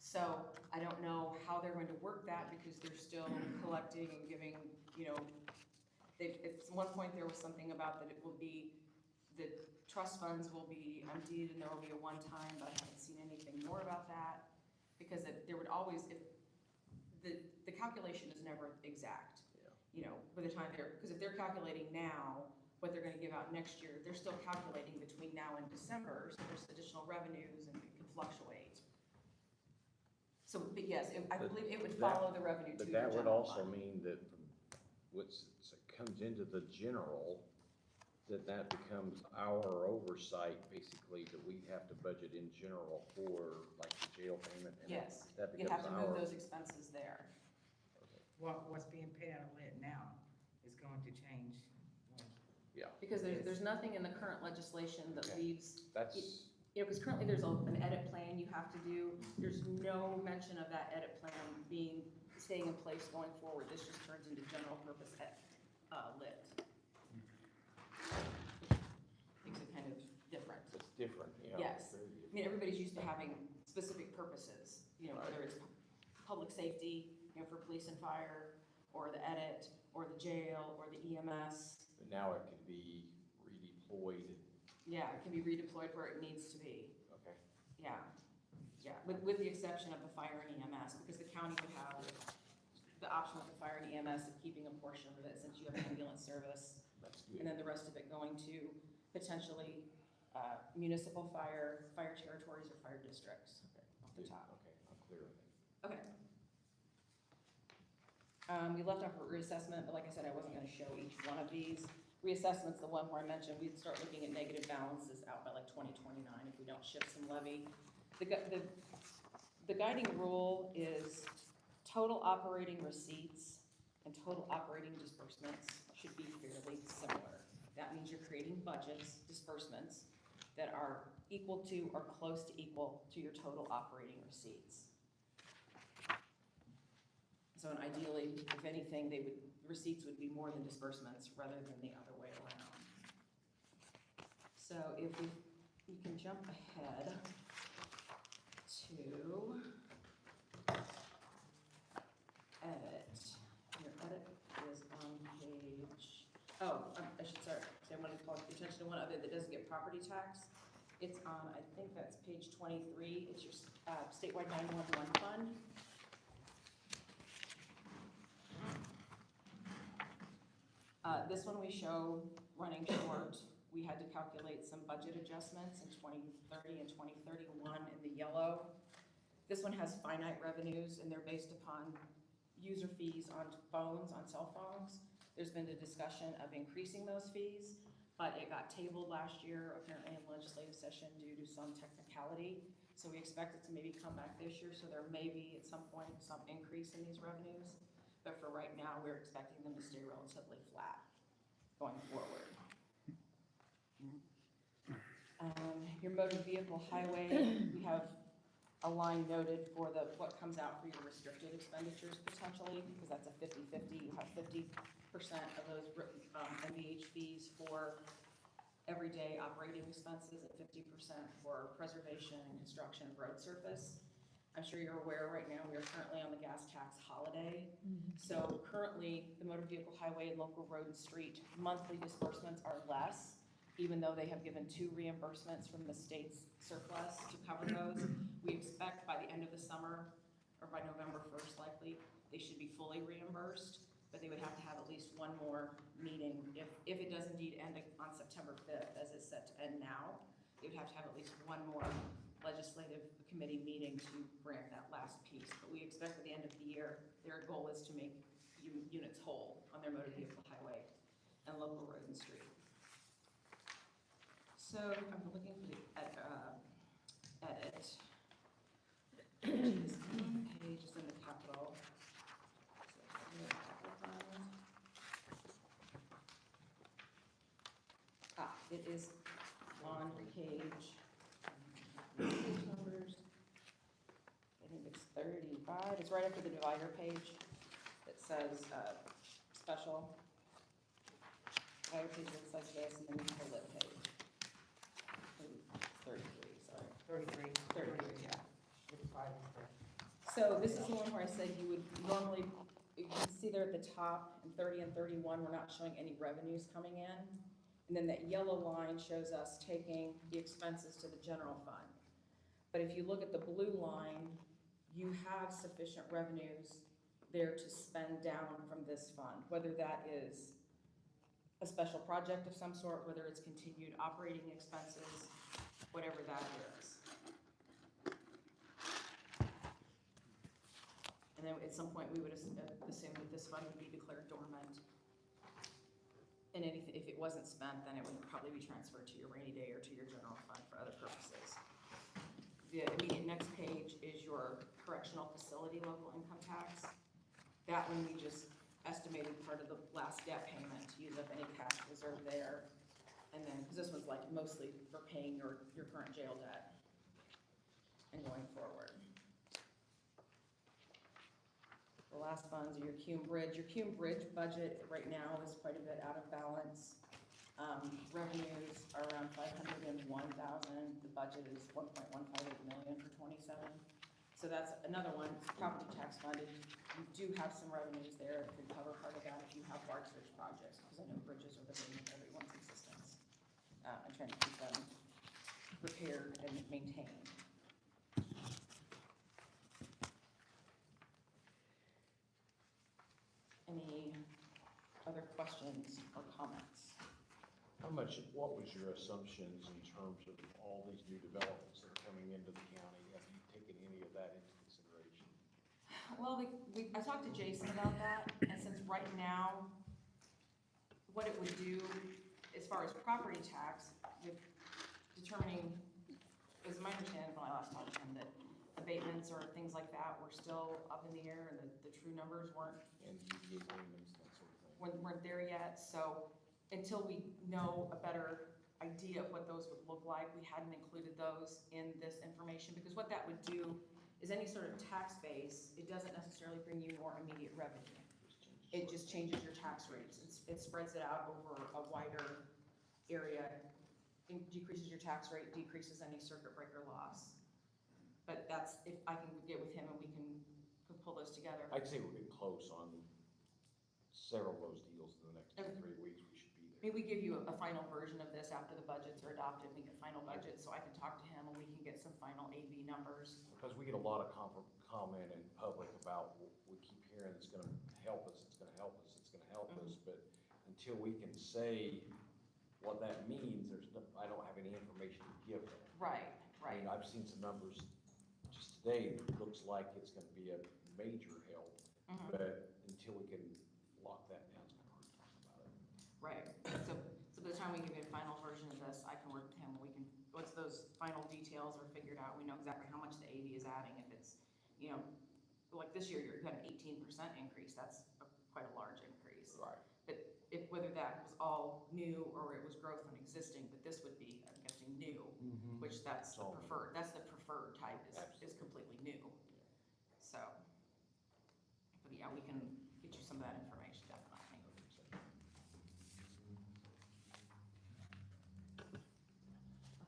So I don't know how they're going to work that because they're still collecting and giving, at one point there was something about that it will be, the trust funds will be emptied and there will be a one-time, but I haven't seen anything more about that. Because there would always, the calculation is never exact.
Yeah.
By the time because if they're calculating now, what they're gonna give out next year, they're still calculating between now and December, so there's additional revenues and it can fluctuate. So, but yes, I believe it would follow the revenue to
But
the
that would
general
also
fund.
mean that what's, comes into the general, that becomes our oversight, basically, that we have to budget in general for, like, the jail payment. And
Yes,
that
you have
becomes
to move
our.
those expenses there.
What's being paid out of lit now is going to change.
Yeah,
Because there's nothing in the current legislation that
Okay.
leaves,
that's,
because currently there's an edit plan you have to do. There's no mention of that edit plan staying in place going forward. This just turns into general purpose lit. Makes it kind of different.
it's different, yeah.
Yes.
Very
I
different.
mean, everybody's used to having specific purposes, whether it's public safety, for police and fire, or the edit, or the jail, or the EMS.
But now it can be redeployed,
Yeah, it can be redeployed where it needs to be.
okay?
Yeah, with the exception of the fire and EMS, because the county would have the option with the fire and EMS of keeping a portion of it since you have ambulance service,
That's
and
good.
then the rest of it going to potentially municipal fire territories, or fire districts off the
Good.
top.
Okay, I'm clear on that.
Okay. We left off a reassessment, but like I said, I wasn't gonna show each one of these. Reassessment's the one where I mentioned we'd start looking at negative balances out by like 2029 if we don't shift some levy. The guiding rule is total operating receipts and total operating disbursements should be fairly similar. That means you're creating budgets, disbursements, that are equal to or close to equal to your total operating receipts. So and ideally, if anything, receipts would be more than disbursements rather than the other way around. So if you can jump ahead to edit. Your edit is on page, I wanted to call your attention to one other that doesn't get property tax. It's on, I think that's page 23, it's your statewide 911 fund. This one we show running short. We had to calculate some budget adjustments in 2030 and 2031 in the yellow. This one has finite revenues and they're based upon user fees on phones, on cell phones. There's been a discussion of increasing those fees, but it got tabled last year, apparently in legislative session due to some technicality. So we expect it to maybe come back this year, so there may be at some point some increase in these revenues. But for right now, we're expecting them to stay relatively flat going forward. Your motor vehicle highway, we have a line noted for what comes out for your restricted expenditures potentially, because that's a 50-50. You have 50% of those MVH fees for everyday operating expenses and 50% for preservation and construction of road surface. I'm sure you're aware right now we are currently on the gas tax holiday. So currently the motor vehicle highway and local road and street monthly disbursements are less, even though they have given 2 reimbursements from the state's surplus to cover those. We expect by the end of the summer, or by November 1st likely, they should be fully reimbursed, but they would have to have at least one more meeting. If it does indeed end on September 5th, as it's set to end now, they would have to have at least one more legislative committee meeting to grant that last piece. But we expect at the end of the year, their goal is to make units whole on their motor vehicle highway and local road and street. So I'm looking for the edit. Which is on page, it's in the capital. It is on page numbers. I think it's 35. It's right after the divider page. It says, special. Divider page that says this, and then you have a lit page. 33, sorry.
33.
33, yeah.
With 5 and 4.
So this is the one where I said you would normally, you can see there at the top, in 30 and 31, we're not showing any revenues coming in. And then that yellow line shows us taking the expenses to the general fund. But if you look at the blue line, you have sufficient revenues there to spend down from this fund, whether that is a special project of some sort, whether it's continued operating expenses, whatever that is. And then at some point, we would assume that this fund would be declared dormant. And anything, if it wasn't spent, then it would probably be transferred to your rainy day or to your general fund for other purposes. The immediate next page is your correctional facility local income tax. That one we just estimated part of the last debt payment to use up any cash reserve there. And then, because this one's like mostly for paying your current jail debt and going forward. The last funds are your Cume Bridge. Your Cume Bridge budget right now is quite a bit out of balance. Revenues are around 501,000. The budget is 1.158 million for 27. So that's another one, it's property tax funded. You do have some revenues there that could cover part of that if you have large search projects, because I know bridges are the bane of everyone's existence. And trying to keep them repaired and maintained. Any other questions or comments?
What was your assumptions in terms of all these new developments that are coming into the county? Have you taken any of that into consideration?
Well, I talked to Jason about that, and since right now, what it would do, as far as property tax, with determining, it was my understanding when I last talked to him, that abatements or things like that were still up in the air, and the true numbers weren't
And UDA payments, that sort of thing?
weren't there yet, so until we know a better idea of what those would look like, we hadn't included those in this information, because what that would do is any sort of tax base, it doesn't necessarily bring you more immediate revenue. It just changes your tax rates. It spreads it out over a wider area, decreases your tax rate, decreases any circuit breaker loss. But that's, if I can get with him and we can pull those together.
I'd say we're getting close on several of those deals in the next 2 or 3 weeks. We should be there.
Maybe we give you a final version of this after the budgets are adopted, we get final budgets, so I can talk to him and we can get some final AV numbers.
Because we get a lot of comment in public about, we keep hearing it's gonna help us, it's gonna help us, it's gonna help us, but until we can say what that means, I don't have any information to give them.
Right,
I mean, I've seen some numbers just today, it looks like it's gonna be a major help, but until we can lock that down, it's gonna hard to talk about it.
Right, so by the time we give you a final version of this, I can work with him, we can, once those final details are figured out, we know exactly how much the AV is adding, if it's, you know, like this year, you had an 18% increase, that's quite a large increase.
Right.
But whether that was all new or it was growth on existing, but this would be, I'm guessing, new, which that's the preferred type, is completely new. So, but yeah, we can get you some of that information, definitely.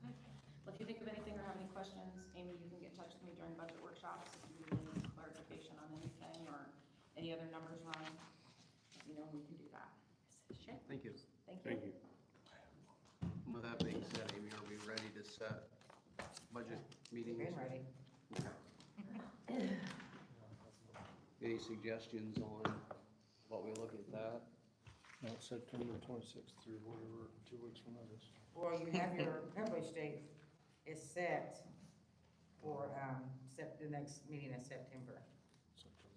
Okay, well, if you think of anything or have any questions, Amy, you can get in touch with me during budget workshops if you need any clarification on anything or any other numbers run. You know, we can do that.
Thank you.
Thank you.
Thank you.
With that being said, Amy, are we ready to set budget meetings?
Been ready.
Any suggestions on what we look at that?
No, September 26th through whatever, 2 weeks from that is.
Well, you have your published date is set for, the next meeting in September.
September.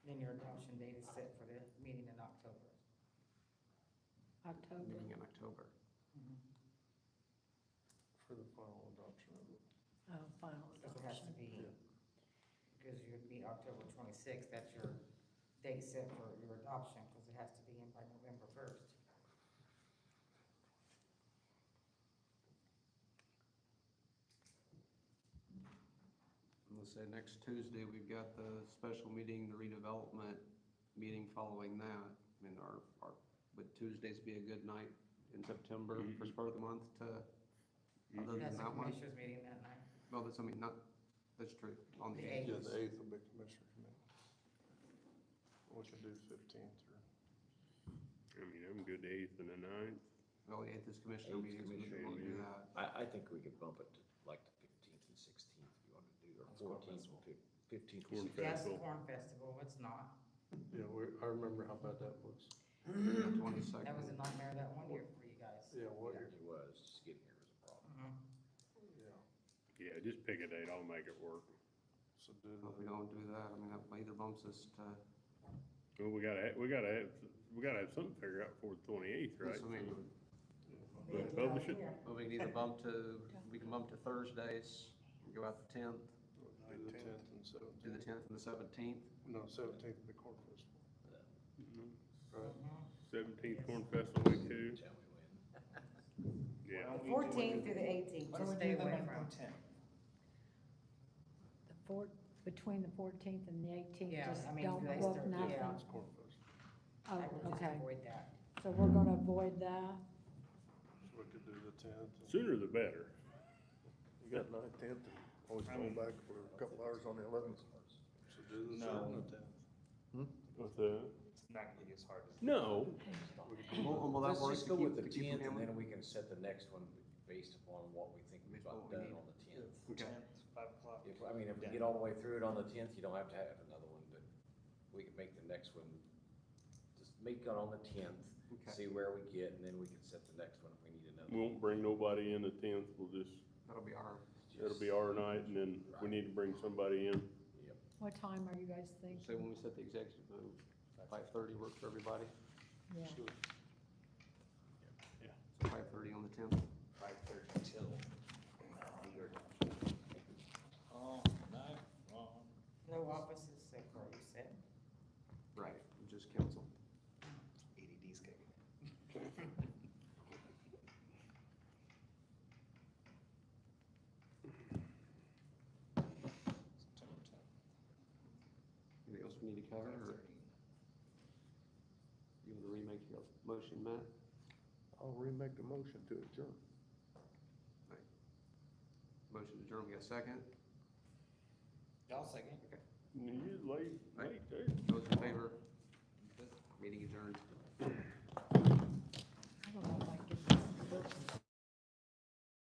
Then your adoption date is set for the meeting in October.
October.
Meeting in October.
For the final adoption of it.
Oh, final
Because it has to
adoption.
be because you'd meet October 26th, that's your date set for your adoption, because it has to be in by November 1st.
Let's say next Tuesday, we've got the special meeting, the redevelopment meeting following that. I mean, would Tuesdays be a good night in September, first part of the month to, other than
That's the
that one?
commissioners meeting that night.
Well, that's, I mean, not, that's true, on the
The
8th.
Yeah, the 8th will be commissioner committee. We can do 15th or.
I mean, I'm good the 8th and the 9th.
Well, the 8th is commissioner
Eighth
meeting, so we
commissioner
can do
meeting.
that.
I think we could bump it to like the 15th and 16th if you want to do, or
That's Corn
14th,
Festival.
15th.
Corn
and 16th.
That's the
Festival.
Corn Festival, it's not.
Yeah, I remember how bad that was.
The 22nd.
That was a nightmare that one year for you guys.
Yeah, what,
It was, just getting here was a problem.
Mhm.
yeah,
Yeah, just pick a date, I'll make it work.
so do
Well, if we don't do that, I mean, that either bumps us to,
Well, we gotta have something figured out for the 28th, right?
I mean,
We'll publish it.
well, we can either we can bump to Thursdays, and go out the 10th,
do the 10th and
do the
17th.
10th and the 17th.
No, 17th will be Corn Festival. Right.
17th Corn Festival week 2.
Tell me when.
Yeah.
The 14th through the 18th,
Why don't
just
we
stay
do
away
them
from.
on 10?
Between the 14th and the 18th,
Yeah,
just
I mean,
don't
they
book
start-
nothing.
yeah.
It's Corn Festival.
Oh,
I would just
okay,
avoid that.
so we're gonna avoid that.
So we could do the 10th. and-
Sooner the better.
You got 9th, 10th, and always
I
go
mean-
back for a couple hours on the 11th. So do the
No.
7th and the 10th.
What's that?
It's not gonna be as hard as.
No.
Will that
Let's
work
just
to
go
keep,
with the
to keep
10th,
from
and
him?
then we can set the next one based upon what we think we've
Based on
got
what we
done
need.
on the 10th.
Okay.
10th, 5 o'clock.
If we
Yeah.
get all the way through it on the 10th, you don't have to have another one, but we can make the next one, just make it on the 10th,
Okay.
see where we get, and then we can set the next one if we need another.
We won't bring nobody in the 10th,
That'll be our,
that'll be our night, and then if we need to bring somebody in.
Yep.
What time are you guys
say
thinking?
when we set the executive, 5:30 work for everybody?
Yeah,
So 5:30 on the 10th.
5:30 till. Oh, night long.
No offices, so far, you said.
Right, just council.
ADD's kicking. September 10th.
Anything else we need to cover, or
5:30.
you want to remake your motion, Matt?
I'll remake the motion to adjourn.
Motion to adjourn, we got a second?
Y'all second.
Okay.
You late there.